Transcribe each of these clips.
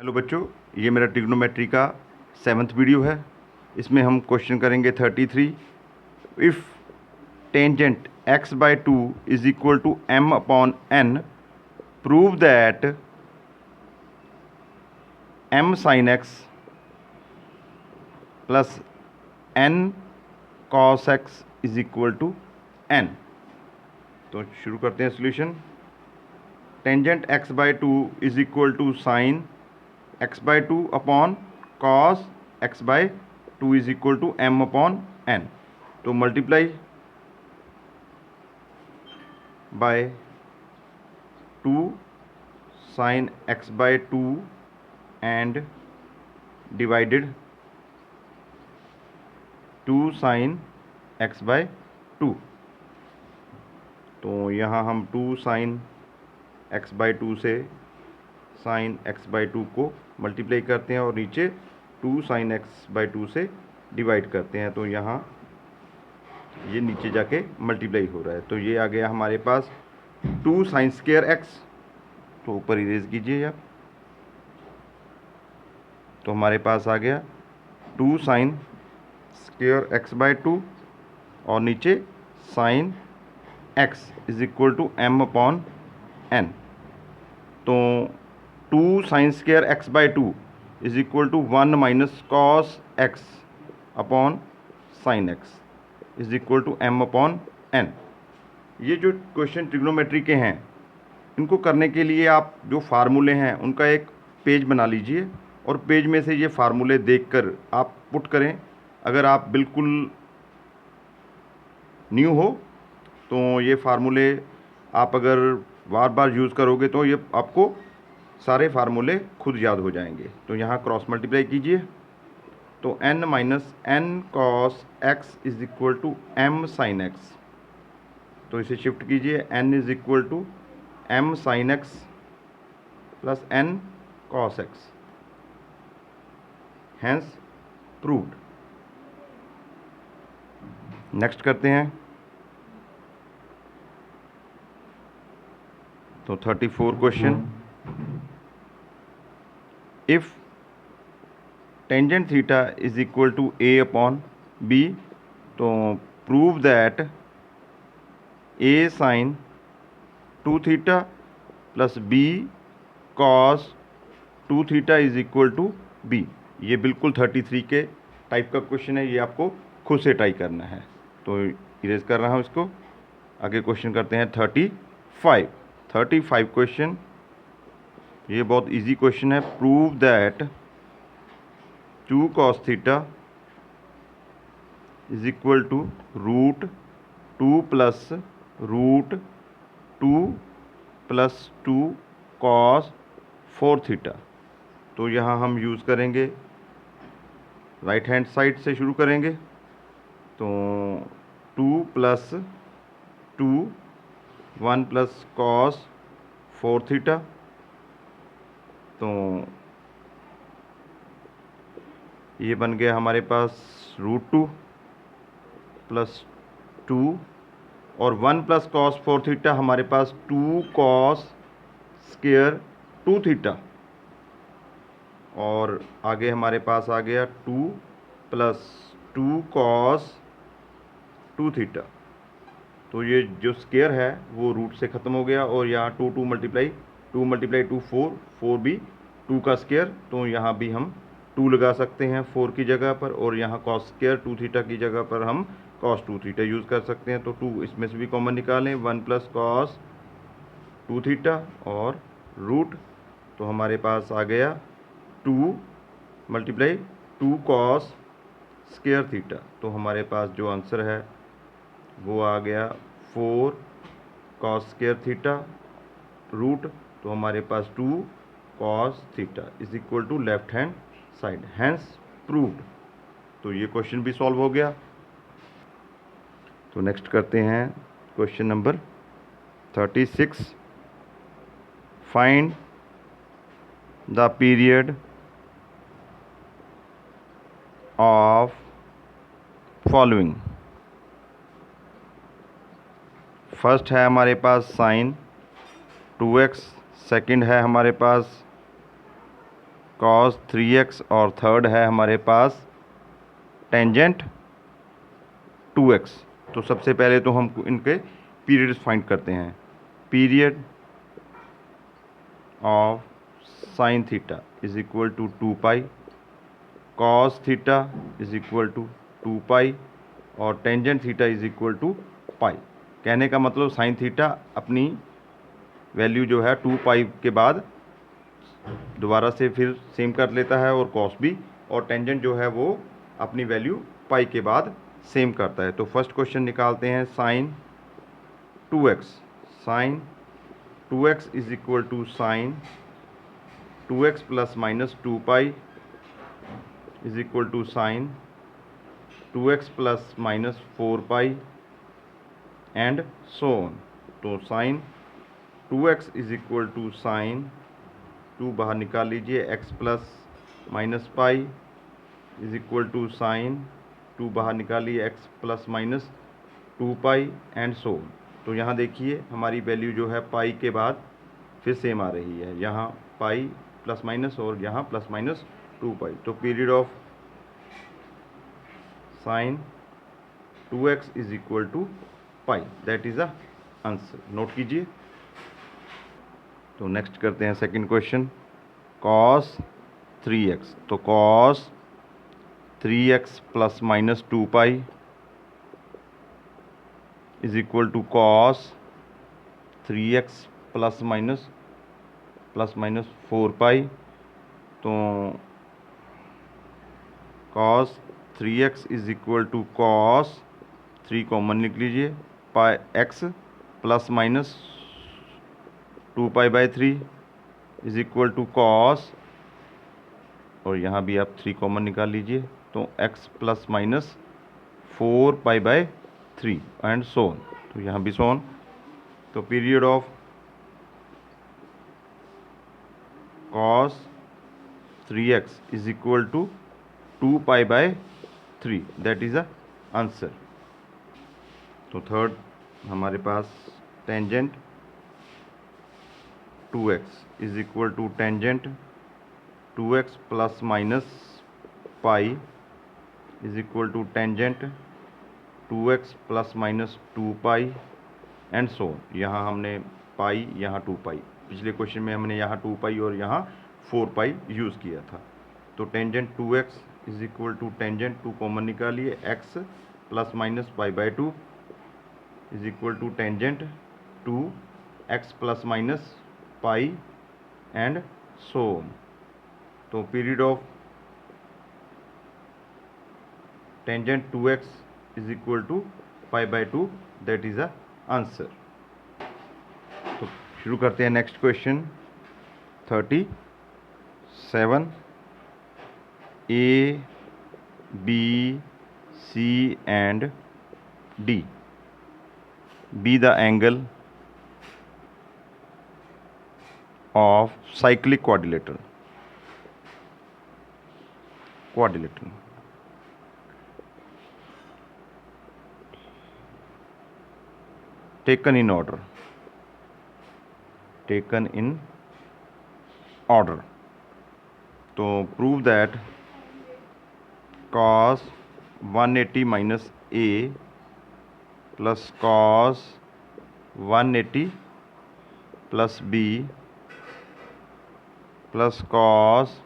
Hello बच्चों, ये मेरा ट्रिग्नोमेट्री का 7th वीडियो है। इसमें हम क्वेश्चन करेंगे 33। If tangent x/2 is equal to m/n, prove that m sin x plus n cos x is equal to n। तो शुरू करते हैं solution. Tangent x/2 is equal to sine x/2 upon cos x/2 is equal to m/n। तो multiply by 2 sine x/2 and divided 2 sine x/2। तो यहाँ हम 2 sine x/2 से sign x/2 को मल्टीप्लाई करते हैं और नीचे 2 साइन x/2 से डिवाइड करते हैं। तो यहाँ ये नीचे जाके मल्टीप्लाई हो रहा है। तो ये आ गया हमारे पास 2 साइन स्क्वायर x। तो ऊपर इरेज कीजिए आप। तो हमारे पास आ गया 2 साइन स्क्वायर x/2 और नीचे sine x is equal to m/n। तो 2 sine square x/2 is equal to 1 minus cos x upon sine x is equal to m/n। ये जो क्वेश्चन ट्रिग्नोमेट्री के हैं, इनको करने के लिए आप जो फार्मूले हैं उनका एक पेज बना लीजिए और पेज में से ये फार्मूले देखकर आप पुट करें। अगर आप बिल्कुल न्यू हो तो ये फार्मूले आप अगर बार बार यूज़ करोगे तो ये आपको सारे फार्मूले खुद याद हो जाएंगे। तो यहाँ क्रॉस मल्टीप्लाई कीजिए। तो n minus N cos x is equal to m sine x। तो इसे शिफ्ट कीजिए, n is equal to m sine x plus n cos x, hence proved. Next करते हैं। तो 34 question. If tangent theta is equal to a upon b, तो prove that a sine 2 theta plus b cos 2 theta is equal to b। ये बिल्कुल 33 के type का question है। ये आपको खुद से ट्राई करना है। तो इरेज कर रहा हूँ इसको। आगे क्वेश्चन करते हैं 35 क्वेश्चन। ये बहुत इजी क्वेश्चन है। Prove that 2 cos theta is equal to root 2 plus root 2 plus 2 cos 4 theta. तो यहाँ हम यूज़ करेंगे राइट हैंड साइड से शुरू करेंगे। तो 2 प्लस 2 1 प्लस cos 4 थीटा। तो ये बन गया हमारे पास रूट 2 प्लस 2 और 1 प्लस cos 4 थीटा हमारे पास 2 cos स्क्वायर 2 थीटा। और आगे हमारे पास आ गया 2 प्लस 2 cos 2 थीटा। तो ये जो स्क्वायर है वो रूट से ख़त्म हो गया और यहाँ 2 मल्टीप्लाई 2 4 भी 2 का स्क्वायर। तो यहाँ भी हम 2 लगा सकते हैं 4 की जगह पर, और यहाँ cos स्क्वायर 2 थीटा की जगह पर हम cos 2 थीटा यूज़ कर सकते हैं। तो 2 इसमें से भी कॉमन निकालें, 1 प्लस cos 2 थीटा और रूट। तो हमारे पास आ गया 2 मल्टीप्लाई 2 cos स्क्वायर थीटा। तो हमारे पास जो आंसर है वो आ गया 4 cos स्क्वायर थीटा रूट। तो हमारे पास 2 cos theta is equal to left hand side, hence proved. तो ये क्वेश्चन भी सॉल्व हो गया। तो नेक्स्ट करते हैं question number 36। Find the period of following. First है हमारे पास साइन 2x, सेकंड है हमारे पास कॉस 3x और थर्ड है हमारे पास टेंजेंट 2x। तो सबसे पहले तो हम इनके पीरियड्स फाइंड करते हैं। Period of sine theta is equal to 2 pi, cos theta is equal to 2 pi और tangent theta is equal to pi. कहने का मतलब साइन थीटा अपनी वैल्यू जो है 2 पाई के बाद दोबारा से फिर सेम कर लेता है और कॉस भी, और टेंजेंट जो है वो अपनी वैल्यू पाई के बाद सेम करता है। तो फर्स्ट क्वेश्चन निकालते हैं। Sine 2x, sine 2x is equal to sine 2x plus minus 2 pi is equal to sine 2x plus minus 4 pi and so on. तो sine 2x is equal to sine 2 बाहर निकाल लीजिए, x plus minus pi is equal to sine 2 बाहर निकालिए, x plus minus 2 pi and so on. तो यहाँ देखिए हमारी वैल्यू जो है पाई के बाद फिर सेम आ रही है, यहाँ पाई प्लस माइनस और यहाँ प्लस माइनस 2 पाई। तो period of sine 2x is equal to pi, that is the answer. Note कीजिए। तो नेक्स्ट करते हैं सेकंड क्वेश्चन। कॉस 3x, तो cos 3x plus minus 2 pi is equal to cos 3x plus minus 4 pi. तो cos 3x is equal to cos 3 common निकल लीजिए, pi x plus minus 2 pi by 3 is equal to cos, और यहाँ भी आप 3 common निकाल लीजिए, तो x plus minus 4 pi by 3 and so on. तो यहाँ भी सो ऑन। तो period of cos 3x is equal to 2 pi by 3, that is the answer. तो थर्ड हमारे पास tangent 2x is equal to tangent 2x plus minus pi is equal to tangent 2x plus minus 2 pi and so. यहाँ हमने पाई, यहाँ 2 पाई, पिछले question में हमने यहाँ 2 पाई और यहाँ 4 पाई यूज़ किया था। तो tangent 2x is equal to tangent 2 common निकालिए, x plus minus pi by 2 is equal to tangent 2x plus minus pi and so. तो period of tangent 2x is equal to pi by 2, that is the answer. तो शुरू करते हैं next question 37। A, B, C and D be the angle of cyclic quadrilateral taken in order. तो prove that cos 180 minus A plus cos 180 plus B plus cos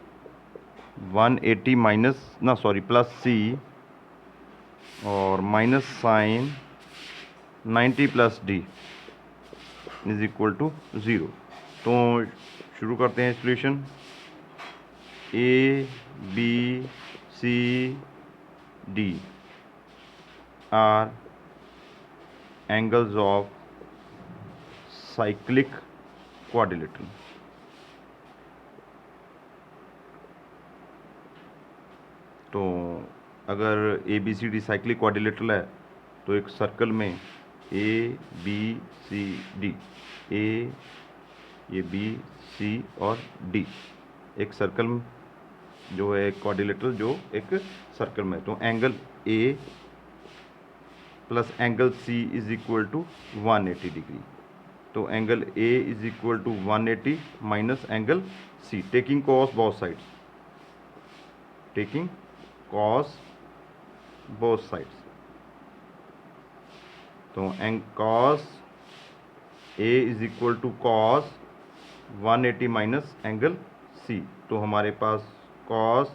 180 plus C और minus sine 90 plus D is equal to 0। तो शुरू करते हैं solution. A, B, C, D are angles of cyclic quadrilateral. तो अगर ABCD cyclic quadrilateral है तो एक सर्कल में ABCD, A, ये B, C और D, एक सर्कल में जो है क्वाड्रिलेटरल जो एक सर्कल में। तो angle A plus angle C is equal to 180 degree. तो angle A is equal to 180 minus angle C, taking cos both sides. Taking cos both sides. तो cos A is equal to cos 180 minus angle C. तो हमारे पास cos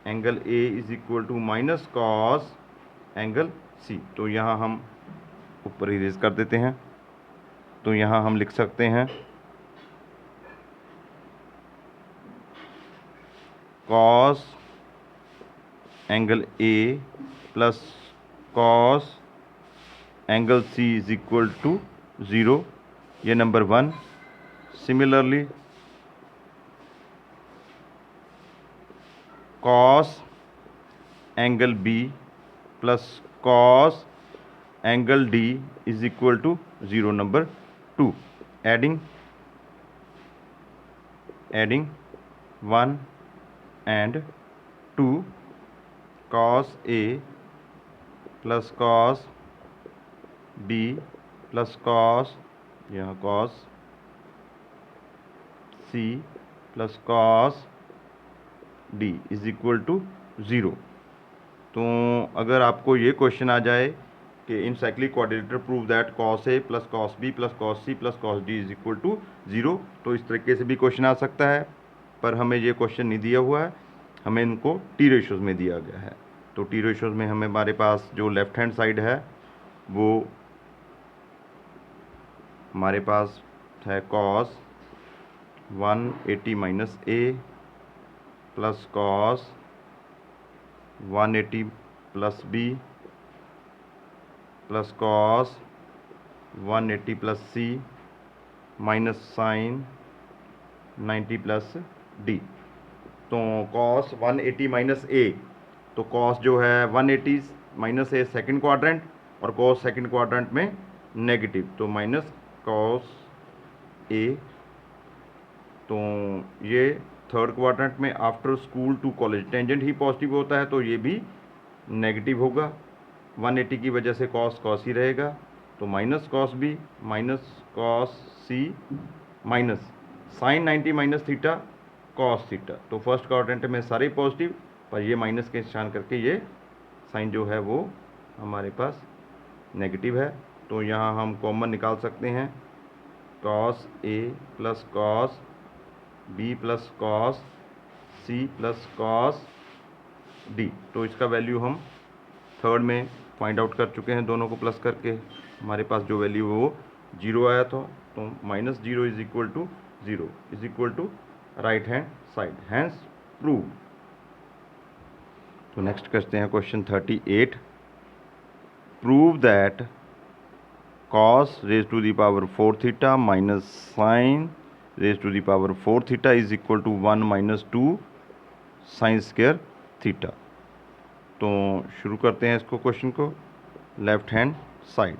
angle A is equal to minus cos angle C. तो यहाँ हम ऊपर erase कर देते हैं। तो यहाँ हम लिख सकते हैं cos angle A plus cos angle C is equal to 0, ये number 1। Similarly cos angle B plus cos angle D is equal to 0, number 2। Adding 1 and 2, cos A plus cos B plus cos, यहाँ cos C plus cos D is equal to 0। तो अगर आपको ये question आ जाए कि in cyclic quadrilateral prove that cos A plus cos B plus cos C plus cos D is equal to 0, तो इस तरीके से भी क्वेश्चन आ सकता है। पर हमें ये क्वेश्चन नहीं दिया हुआ है, हमें इनको टी रेशोज़ में दिया गया है। तो टी रेशोज़ में हमारे पास जो लेफ़्ट हैंड साइड है वो हमारे पास है cos 180 minus A plus cos 180 प्लस B plus cos 180 plus C minus sine 90 plus D. तो cos 180 माइनस ए, तो cos जो है 180 माइनस ए सेकेंड क्वाड्रेंट और cos सेकेंड क्वाड्रेंट में नेगेटिव, तो माइनस cos ए। तो ये थर्ड क्वाड्रेंट में after school to college tangent ही पॉजिटिव होता है, तो ये भी नेगेटिव होगा। 180 की वजह से cos ही रहेगा, तो minus cos B minus cos C minus sine 90 minus theta cos theta. तो फर्स्ट क्वाड्रेंट में सारे पॉजिटिव, पर ये माइनस के निशान करके ये साइन जो है वो हमारे पास नेगेटिव है। तो यहाँ हम कॉमन निकाल सकते हैं cos A plus cos B plus cos C plus cos D। तो इसका वैल्यू हम थर्ड में फाइंड आउट कर चुके हैं, दोनों को प्लस करके हमारे पास जो वैल्यू है वो 0 आया था। तो minus 0 is equal to 0 is equal to right hand side, hence prove. तो नेक्स्ट करते हैं question 38। Prove that cos raise to the power 4 theta minus sine raise to the power 4 theta is equal to 1 minus 2 sine square theta. तो शुरू करते हैं इसको question को left hand side.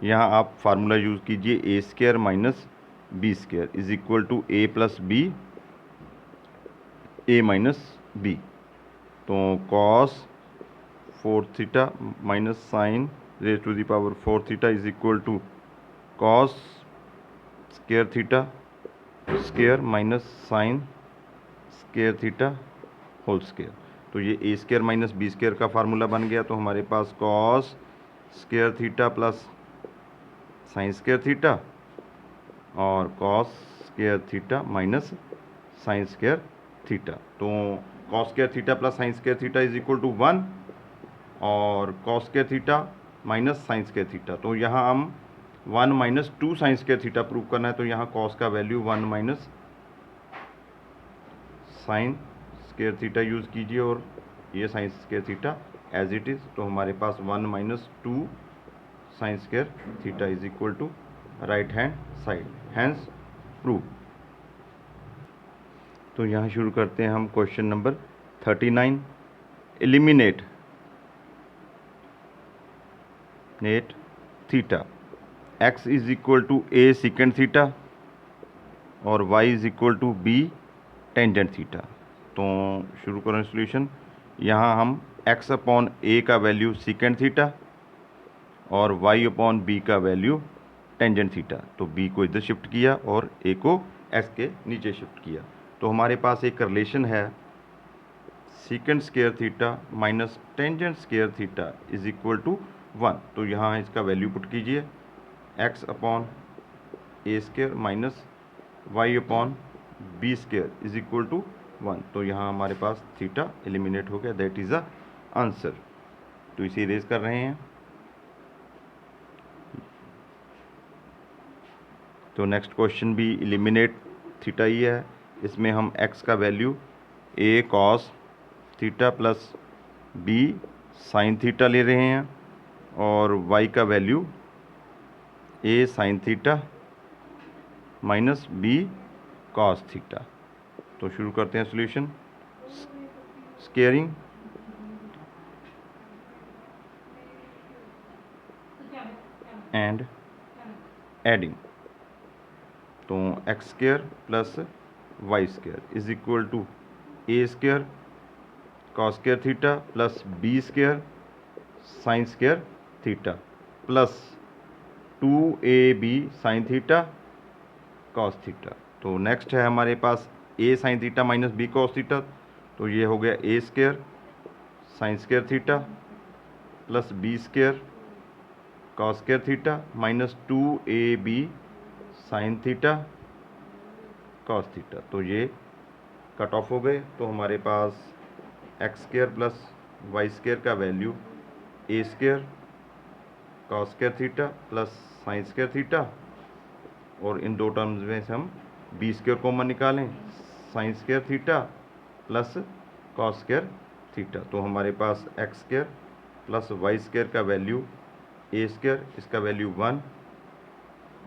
यहाँ आप फार्मूला यूज़ कीजिए A square minus B square is equal to A plus B A minus B. तो cos 4 theta minus sine raise to the power 4 theta is equal to cos square theta square minus sine square theta whole square. तो ये A square minus B square का formula बन गया। तो हमारे पास cos square theta plus sine square theta और cos square theta minus sine square theta. तो cos square theta plus sine square theta is equal to 1 और cos square theta minus sine square theta. तो यहाँ हम 1 minus 2 sine square theta prove करना है। तो यहाँ cos का value 1 minus sine square theta use कीजिए और ये sine square theta as it is. तो हमारे पास 1 minus 2 sine square theta is equal to right hand side, hence prove. तो यहाँ शुरू करते हैं हम question number 39। Eliminate theta x is equal to a second theta और y is equal to b tangent theta. तो शुरू करें सॉल्यूशन। यहाँ हम x अपॉन a का वैल्यू सेकेंड थीटा और y अपॉन b का वैल्यू टेंजेंट थीटा। तो b को इधर शिफ्ट किया और a को x के नीचे शिफ्ट किया। तो हमारे पास एक रिलेशन है second square theta minus tangent square theta is equal to 1। तो यहाँ इसका वैल्यू पुट कीजिए, X upon A square minus Y upon B square is equal to 1। तो यहाँ हमारे पास थीटा एलिमिनेट हो गया, दैट इज़ द आंसर। तो इसे इरेज कर रहे हैं। तो नेक्स्ट क्वेश्चन भी एलिमिनेट थीटा ही है। इसमें हम x का value a cos theta plus b sine theta ले रहे हैं और y का value a sine theta minus b cos theta. तो शुरू करते हैं सॉल्यूशन। Squaring and adding. तो X square plus Y square is equal to A square cos square theta plus B square sine square theta plus 2ab sine theta cos theta. तो next है हमारे पास A sine theta minus B cos theta. तो ये हो गया A square sine square theta plus B square cos square theta minus 2ab sine theta cos theta. तो ये कट ऑफ हो गए। तो हमारे पास X square plus Y square का value A square cos square theta plus sine square theta, और इन दो टर्म्स में से हम बी स्क्वायर कॉमन निकालें, sign square theta plus cos square theta. तो हमारे पास X square plus Y square का वैल्यू ए स्क्वायर, इसका वैल्यू 1,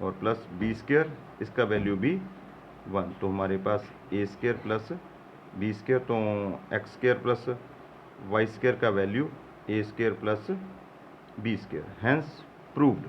और प्लस बी स्क्वायर, इसका वैल्यू भी 1। तो हमारे पास A square plus B square, तो X square plus Y square का value A square plus B square, hence proved.